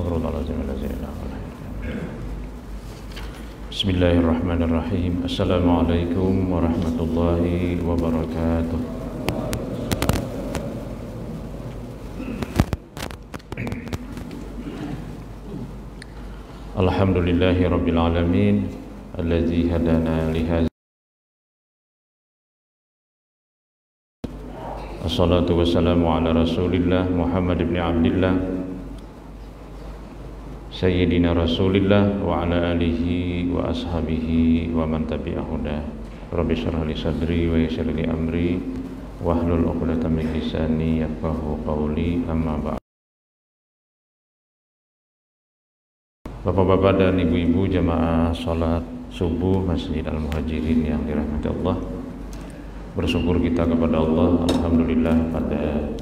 Astaghfirullahaladzim. Bismillahirrahmanirrahim. Assalamualaikum warahmatullahi wabarakatuh. Alhamdulillahi rabbil alamin alladzi hadana li hadza. Assalatu wassalamu ala Rasulillah Muhammad ibn Abdillah Sayyidina Rasulillah wa ala alihi wa ashabihi wa man tabi'ahuda. Rabbi shrah li sadri wa yassir li amri wahlul 'uqdatam min lisani yafqahu qawli. Amma ba'd. Bapak-bapak dan ibu-ibu jamaah salat subuh Masjid Al-Muhajirin yang dirahmati Allah, bersyukur kita kepada Allah, alhamdulillah pada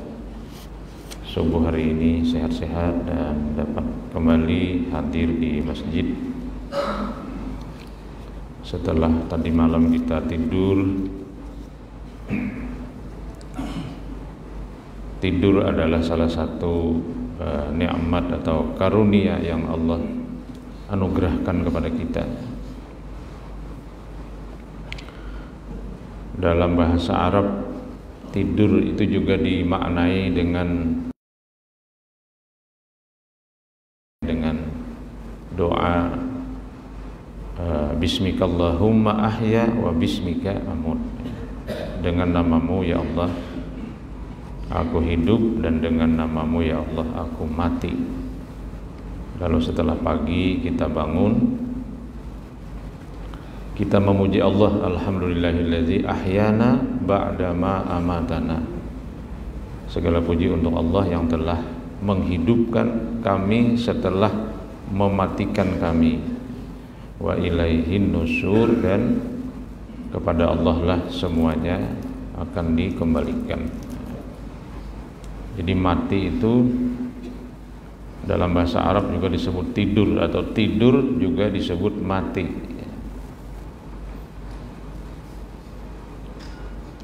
subuh hari ini sehat-sehat dan dapat kembali hadir di masjid setelah tadi malam kita tidur. Tidur adalah salah satu nikmat atau karunia yang Allah anugerahkan kepada kita. Dalam bahasa Arab, tidur itu juga dimaknai dengan doa Bismikallahumma ahya wa bismika amut. Dengan namamu ya Allah aku hidup, dan dengan namamu ya Allah aku mati. Lalu setelah pagi kita bangun, kita memuji Allah, alhamdulillahilladzi ahyana ba'dama amatana. Segala puji untuk Allah yang telah menghidupkan kami setelah mematikan kami. Wa ilaihin nusyur, dan kepada Allah lah semuanya akan dikembalikan. Jadi mati itu dalam bahasa Arab juga disebut tidur, atau tidur juga disebut mati.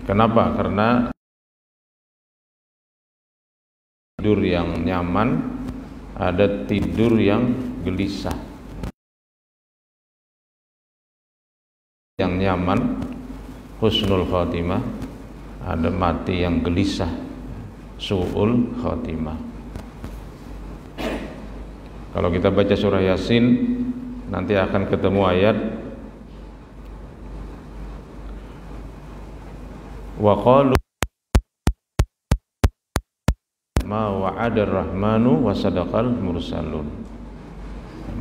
Kenapa? Karena tidur yang nyaman, ada tidur yang gelisah. Yang nyaman husnul khatimah, ada mati yang gelisah su'ul khatimah. Kalau kita baca surah Yasin nanti akan ketemu ayat wa qalu ma wa'adar rahmanu wa sadaqal mursalun.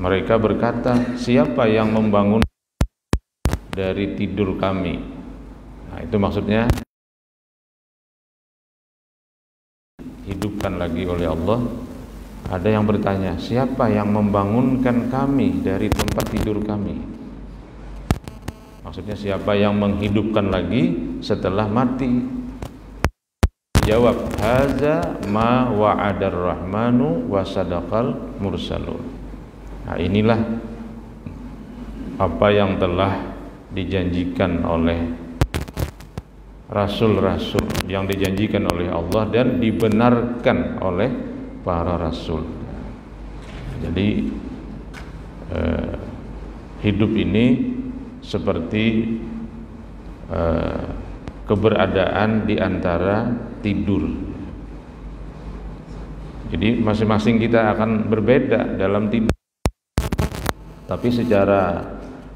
Mereka berkata, siapa yang membangun dari tidur kami? Nah, itu maksudnya hidupkan lagi oleh Allah. Ada yang bertanya, siapa yang membangunkan kami dari tempat tidur kami? Maksudnya siapa yang menghidupkan lagi setelah mati? Jawab, haza ma wa'adar rahmanu wa sadaqal mursalun. Nah, inilah apa yang telah dijanjikan oleh rasul-rasul, yang dijanjikan oleh Allah dan dibenarkan oleh para rasul. Jadi hidup ini seperti keberadaan di antara tidur. Jadi masing-masing kita akan berbeda dalam tidur, tapi secara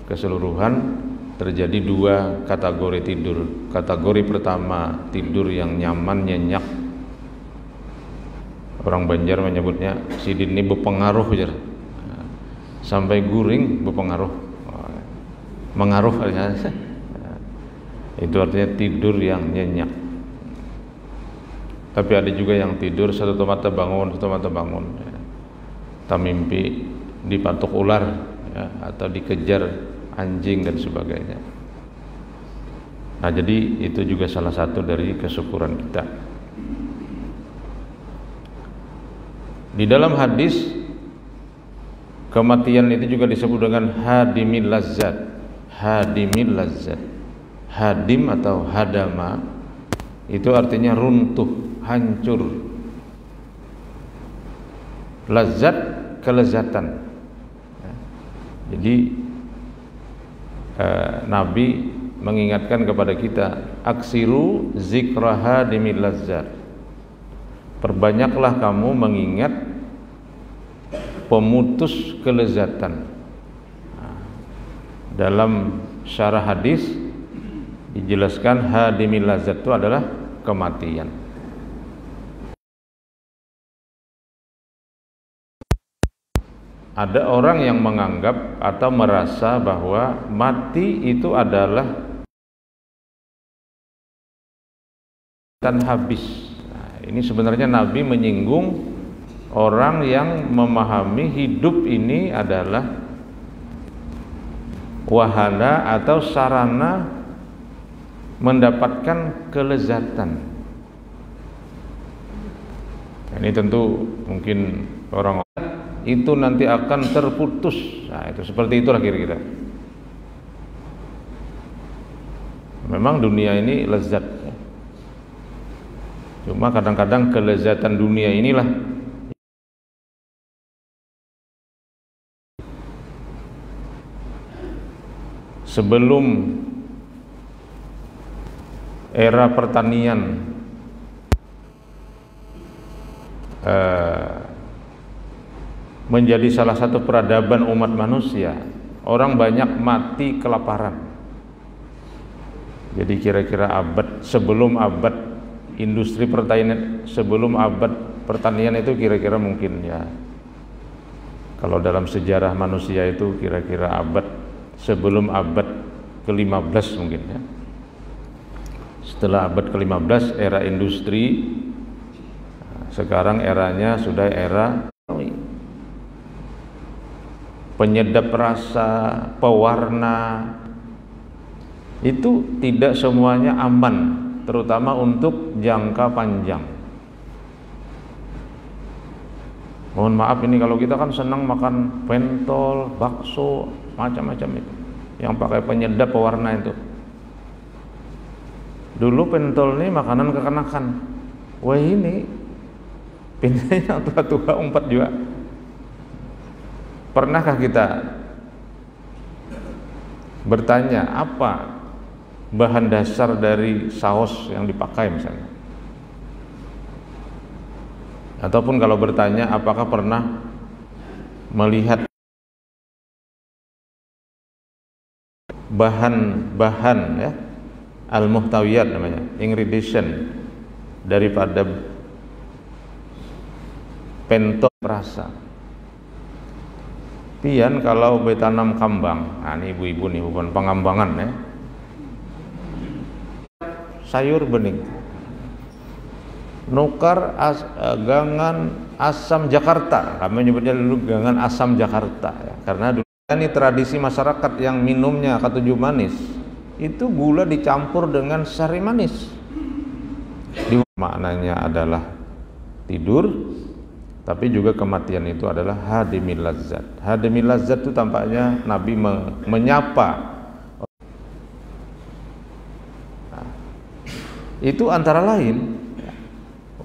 keseluruhan terjadi dua kategori tidur. Kategori pertama, tidur yang nyaman, nyenyak. Orang Banjar menyebutnya sidin ini berpengaruh aja, sampai guring berpengaruh, mengaruh aja. Itu artinya tidur yang nyenyak. Tapi ada juga yang tidur satu mata bangun, satu mata bangun. Tak mimpi dipatuk ular, ya, atau dikejar anjing dan sebagainya. Nah, jadi itu juga salah satu dari kesyukuran kita. Di dalam hadis, kematian itu juga disebut dengan hadimil lazzat. Hadimil lazzat. Hadim atau hadama itu artinya runtuh, hancur. Lazat kelezatan. Jadi Nabi mengingatkan kepada kita, aksiru zikraha dimil lazzat. Perbanyaklah kamu mengingat pemutus kelezatan. Dalam syarah hadis dijelaskan hadimil lazzat itu adalah kematian. Ada orang yang menganggap atau merasa bahwa mati itu adalah akan habis. Nah, ini sebenarnya Nabi menyinggung orang yang memahami hidup ini adalah wahana atau sarana mendapatkan kelezatan. Ini tentu mungkin orang itu nanti akan terputus. Nah, itu seperti itulah kira-kira. Memang dunia ini lezat, cuma kadang-kadang kelezatan dunia inilah sebelum era pertanian menjadi salah satu peradaban umat manusia, orang banyak mati kelaparan. Jadi kira-kira sebelum abad industri pertanian, sebelum abad pertanian itu kira-kira mungkin ya, kalau dalam sejarah manusia itu kira-kira sebelum abad ke-15 mungkin ya. Setelah abad ke-15 era industri, sekarang eranya sudah era penyedap rasa, pewarna. Itu tidak semuanya aman, terutama untuk jangka panjang. Mohon maaf ini kalau kita kan senang makan pentol, bakso, macam-macam itu yang pakai penyedap pewarna itu. Dulu pentol ini makanan kekanakan. Wah, ini pindahnya tua-tua umpat juga. Pernahkah kita bertanya apa bahan dasar dari saus yang dipakai misalnya? Ataupun kalau bertanya apakah pernah melihat bahan-bahan ya, al-muhtawiyat namanya, ingredient daripada pentol rasa. Pian kalau betanam kambang, nah ini ibu-ibu nih, bukan pengambangan ya, sayur bening, nukar gangan asam Jakarta, kami menyebutnya dulu gangan asam Jakarta ya, karena dulu ini tradisi masyarakat yang minumnya ketujuh manis, itu gula dicampur dengan sari manis. Maknanya adalah tidur, tapi juga kematian itu adalah hadimil lazzat. Hadimil lazzat itu tampaknya Nabi menyapa. Nah, itu antara lain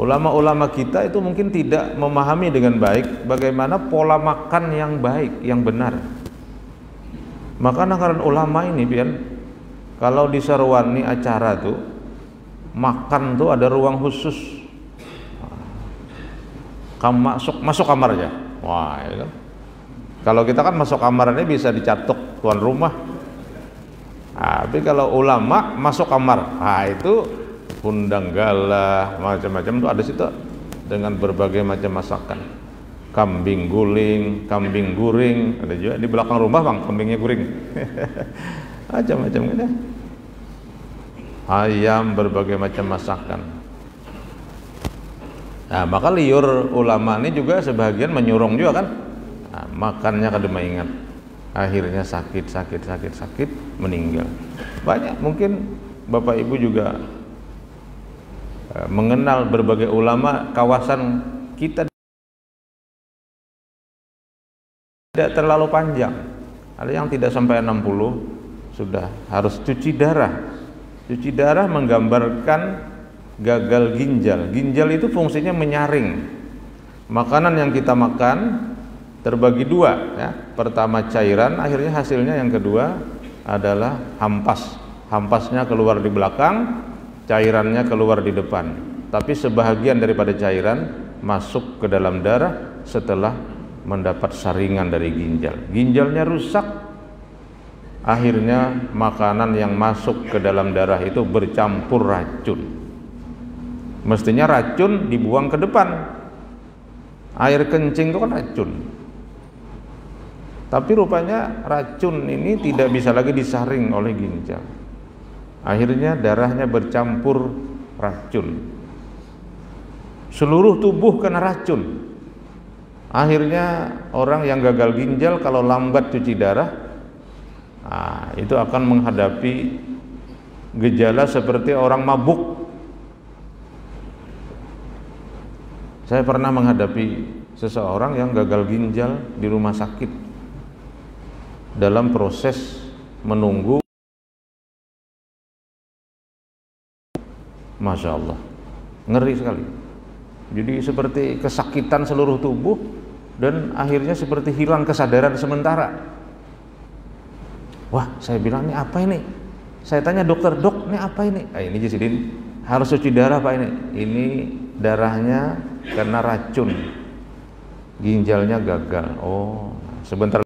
ulama-ulama kita itu mungkin tidak memahami dengan baik bagaimana pola makan yang baik, yang benar. Maka karena ulama ini pian, kalau di sarwani acara tuh makan tuh ada ruang khusus. Kamu masuk kamar aja. Wah, ya kan? Kalau kita kan masuk kamar ini bisa dicatok tuan rumah. Tapi kalau ulama masuk kamar, itu undang galah macam-macam tuh ada situ dengan berbagai macam masakan. Kambing guling, kambing guring, ada juga di belakang rumah bang, kambingnya guring. Macam-macam gitu. Ayam, berbagai macam masakan. Nah, maka liur ulama ini juga sebagian menyurung juga kan. Nah, makannya kadang ingat, akhirnya sakit meninggal. Banyak mungkin Bapak Ibu juga mengenal berbagai ulama kawasan kita tidak terlalu panjang. Ada yang tidak sampai 60 sudah harus cuci darah. Cuci darah menggambarkan gagal ginjal. Ginjal itu fungsinya menyaring makanan yang kita makan terbagi dua ya. Pertama cairan, akhirnya hasilnya yang kedua adalah hampas. Hampasnya keluar di belakang, cairannya keluar di depan. Tapi sebahagian daripada cairan masuk ke dalam darah setelah mendapat saringan dari ginjal. Ginjalnya rusak, akhirnya makanan yang masuk ke dalam darah itu bercampur racun. Mestinya racun dibuang ke depan. Air kencing itu kan racun. Tapi rupanya racun ini tidak bisa lagi disaring oleh ginjal. Akhirnya darahnya bercampur racun. Seluruh tubuh kena racun. Akhirnya orang yang gagal ginjal kalau lambat cuci darah, itu akan menghadapi gejala seperti orang mabuk. Saya pernah menghadapi seseorang yang gagal ginjal di rumah sakit dalam proses menunggu. Masya Allah, ngeri sekali. Jadi seperti kesakitan seluruh tubuh dan akhirnya seperti hilang kesadaran sementara. Wah, saya bilang, ini apa ini? Saya tanya dokter, dok, ini apa ini? Ini Jisidin, harus cuci darah Pak ini. Ini darahnya kena racun, ginjalnya gagal. Oh, sebentar